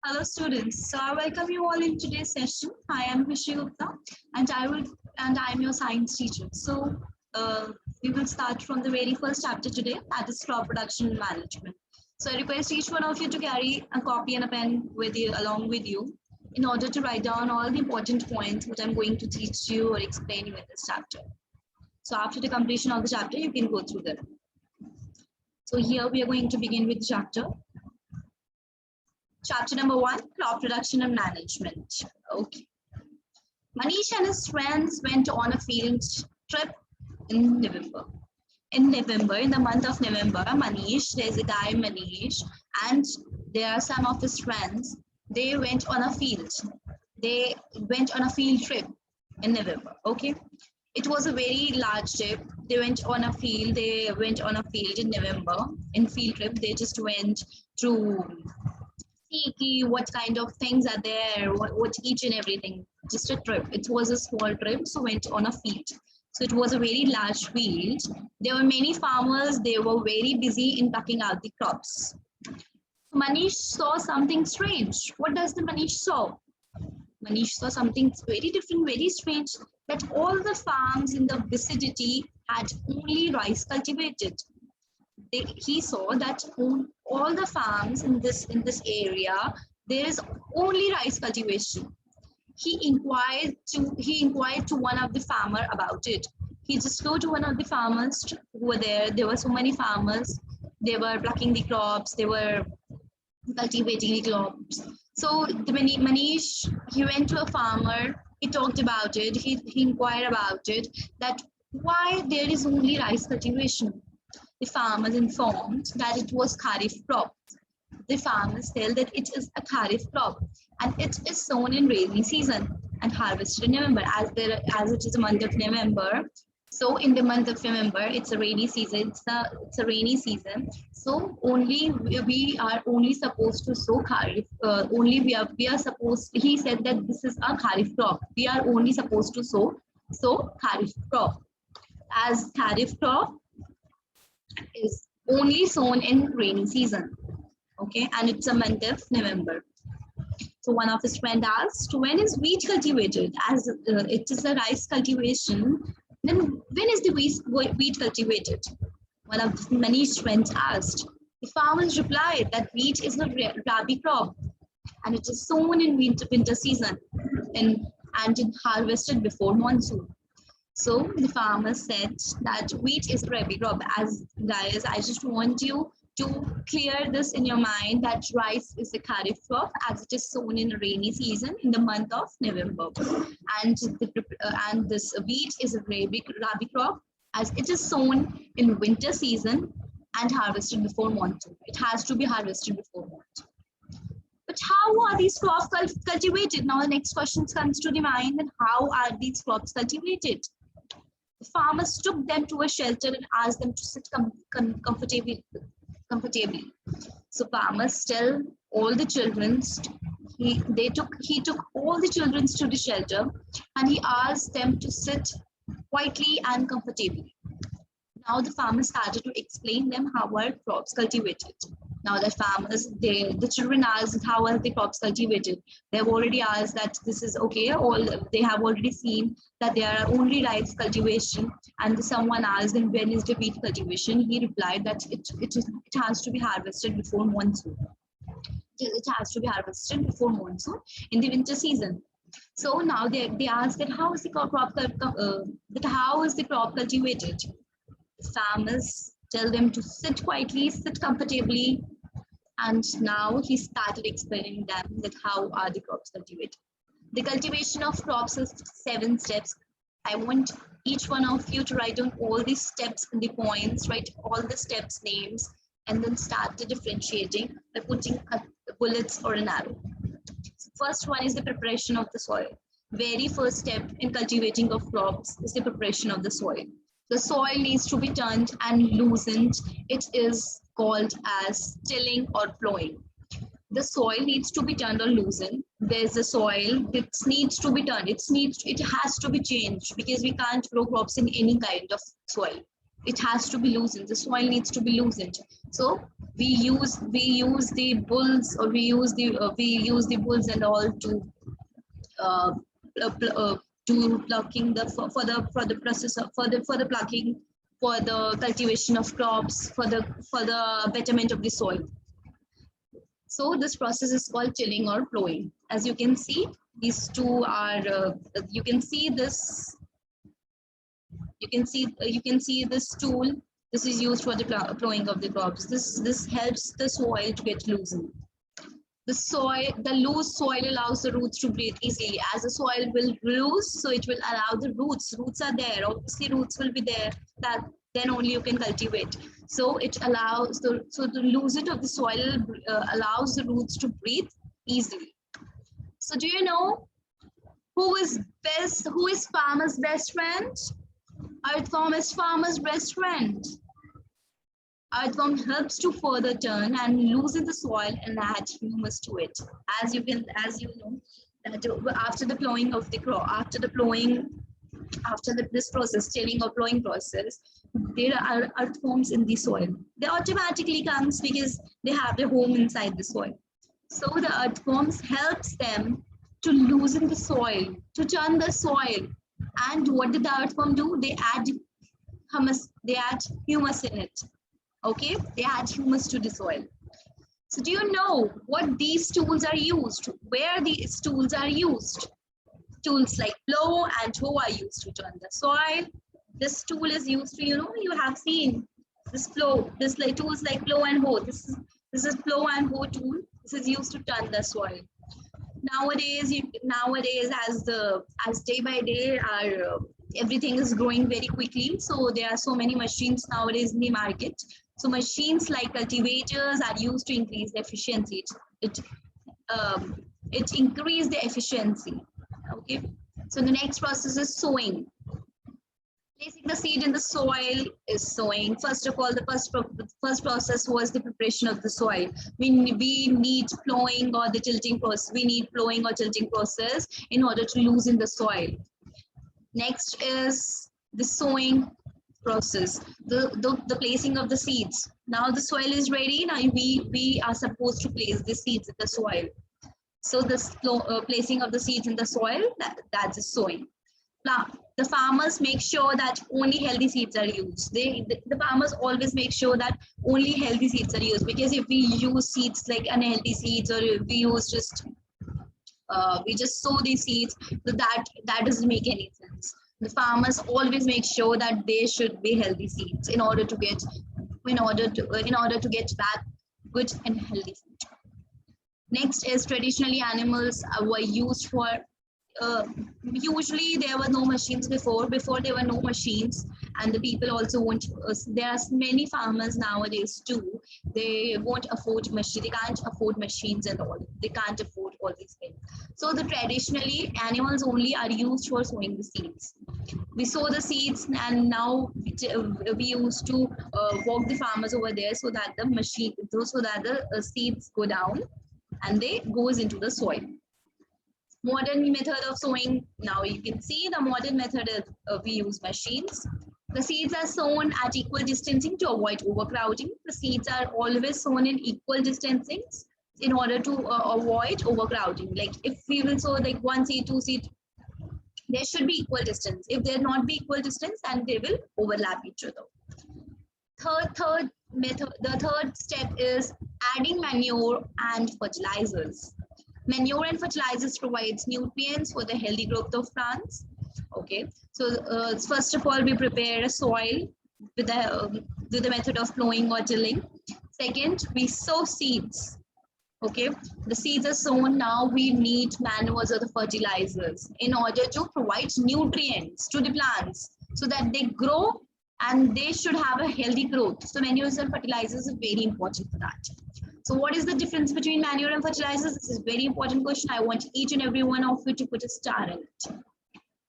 Hello students, so I welcome you all in today's session. I am Hishi Gupta and I am your science teacher. So we will start from the very first chapter today, that is crop production and management. So I request each one of you to carry a copy and a pen with you along with you in order to write down all the important points which I'm going to teach you or explain you in this chapter. So after the completion of the chapter, you can go through them. So here we are going to begin with the chapter. Chapter number 1, crop production and management. Okay. Manish and his friends went on a field trip in November. In the month of November, Manish, there's a guy Manish, and there are some of his friends. They went on a field. They went on a field trip in November. Okay. It was a very large trip. They went on a field. They went on a field in November. In field trip, they just went to see what kind of things are there, what each and everything. Just a trip. It was a small trip, so went on a field. So it was a very large field. There were many farmers. They were very busy in plucking out the crops. Manish saw something strange. What does the Manish saw? Manish saw something very different, very strange, that all the farms in the vicinity had only rice cultivated. He saw that on all the farms in this area there is only rice cultivation. He inquired to one of the farmer about it. He just go to one of the farmers who were there. There were so many farmers. They were plucking the crops. They were cultivating the crops. So the Manish, he went to a farmer. He talked about it. He inquired about it, that why there is only rice cultivation. The farmers informed that it was Kharif crop. The farmers tell that it is a Kharif crop and it is sown in rainy season and harvested in November. As it is a month of November, so in the month of November it's a rainy season. It's a rainy season. So we are only supposed to sow Kharif. We are supposed. He said that this is a Kharif crop. We are only supposed to sow Kharif crop, as Kharif crop is only sown in rainy season. Okay, and it's a month of November. So one of his friend asked, when is wheat cultivated? As it is a rice cultivation, then when is the wheat cultivated? One of Manish's friends asked. The farmers replied that wheat is a rabi crop and it is sown in winter season and it harvested before monsoon. So the farmer said that wheat is rabi crop. As guys, I just want you to clear this in your mind, that rice is a kharif crop as it is sown in a rainy season in the month of November, and this wheat is a rabi crop as it is sown in winter season and harvested before monsoon. It has to be harvested before monsoon. But how are these crops cultivated? Now the next question comes to the mind, and how are these crops cultivated? The farmers took them to a shelter and asked them to sit comfortably. So farmers tell all the children. He took all the children to the shelter and he asked them to sit quietly and comfortably. Now the farmers started to explain them how are crops cultivated. Now the farmers, the children asked how are the crops cultivated. They have already asked that this is okay. They have already seen that there are only rice cultivation. And someone asked them when is the wheat cultivation. He replied that it has to be harvested before monsoon. It has to be harvested before monsoon in the winter season. So now they ask that how is the crop cultivated. Farmers tell them to sit quietly, sit comfortably, and now he started explaining them that how are the crops cultivated. The cultivation of crops is 7 steps. I want each one of you to write down all the steps and the points, write all the steps names, and then start the differentiating by putting bullets or an arrow. So first one is the preparation of the soil. Very first step in cultivating of crops is the preparation of the soil. The soil needs to be turned and loosened. It is called as tilling or plowing. The soil needs to be turned or loosened. There's a soil that needs to be turned. It has to be changed because we can't grow crops in any kind of soil. it has to be loosened. The soil needs to be loosened. So we use the bulls, or we use the bulls and all to uh, to plucking the for the process of, for the plucking, for the cultivation of crops, for the betterment of the soil. So this process is called tilling or plowing. As you can see, these two are you can see this, you can see this tool. This is used for the plowing of the crops. This helps the soil to get loosened. The loose soil allows the roots to breathe easily. As the soil will loose, so it will allow the roots. Roots are there. Obviously, roots will be there. That then only you can cultivate. So it allows the loosening of the soil allows the roots to breathe easily. So do you know who is best? Who is farmer's best friend? Earthworm is farmer's best friend. Earthworm helps to further turn and loosen the soil and add humus to it. As you know, that after the plowing of the crop, after this process, tilling or plowing process, there are earthworms in the soil. They automatically comes because they have their home inside the soil. So the earthworms helps them to loosen the soil, to turn the soil. And what did the earthworm do? They add humus. They add humus in it. Okay, they add humus to the soil. So do you know what these tools are used? Where these tools are used? Tools like plow and hoe are used to turn the soil. This tool is used to, you have seen this plow, this like tools like plow and hoe. This is plow and hoe tool. This is used to turn the soil. Nowadays, as day by day, everything is growing very quickly. So there are so many machines nowadays in the market. So machines like cultivators are used to increase the efficiency. It increases the efficiency. Okay. So the next process is sowing. Placing the seed in the soil is sowing. First of all, the first process was the preparation of the soil. We need plowing or the tilting process. We need plowing or tilting process in order to loosen the soil. Next is the sowing process, the placing of the seeds. Now the soil is ready. Now we are supposed to place the seeds in the soil. So this placing of the seeds in the soil, that's sowing. Now, the farmers make sure that only healthy seeds are used. The farmers always make sure that only healthy seeds are used, because if we use seeds like unhealthy seeds, or we use we just sow these seeds, so that doesn't make any sense. The farmers always make sure that they should be healthy seeds in order to get that good and healthy food. Next is traditionally animals were used for. Usually there were no machines before there were no machines, and the people also won't there are many farmers nowadays too, they won't afford machines, they can't afford machines and all, they can't afford all these things. So the traditionally animals only are used for sowing the seeds. We sow the seeds, and now we used to walk the farmers over there so that the seeds go down and they goes into the soil. Modern method of sowing, now you can see the modern method is we use machines. The seeds are sown at equal distancing to avoid overcrowding. The seeds are always sown in equal distancings in order to avoid overcrowding. Like if we will sow like one seed, two seed, there should be equal distance. If there not be equal distance, then they will overlap each other. The third step is adding manure and fertilizers. Manure and fertilizers provides nutrients for the healthy growth of plants. Okay, so first of all, we prepare a soil with the method of plowing or tilling. Second, we sow seeds. Okay, the seeds are sown. Now we need manures or the fertilizers in order to provide nutrients to the plants so that they grow and they should have a healthy growth. So manures and fertilizers are very important for that. So what is the difference between manure and fertilizers? This is a very important question. I want each and every one of you to put a star in it.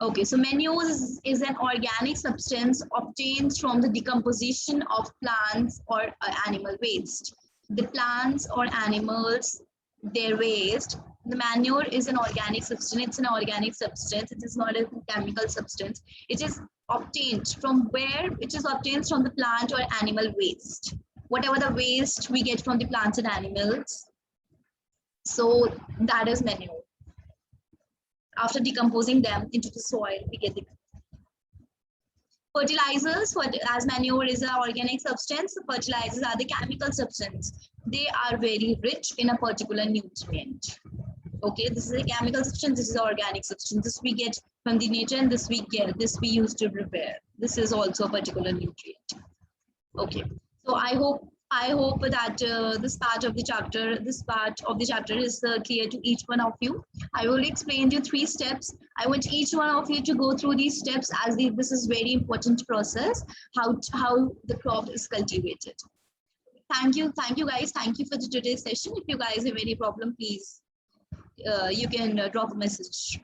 Okay, so manure is an organic substance obtained from the decomposition of plants or animal waste. The plants or animals, their waste, the manure is an organic substance. It's an organic substance. It is not a chemical substance. It is obtained from where? Which is obtained from the plant or animal waste. Whatever the waste we get from the plants and animals, so that is manure. After decomposing them into the soil, we get the fertilizers. As manure is an organic substance, fertilizers are the chemical substance. They are very rich in a particular nutrient. Okay, this is a chemical substance, this is organic substance. This we get from the nature, and this we use to prepare. This is also a particular nutrient. Okay, so I hope that this part of the chapter is clear to each one of you. I will explain you 3 steps. I want each one of you to go through these steps, as this is very important process, how the crop is cultivated. Thank you guys. Thank you for today's session. If you guys have any problem, please you can drop a message.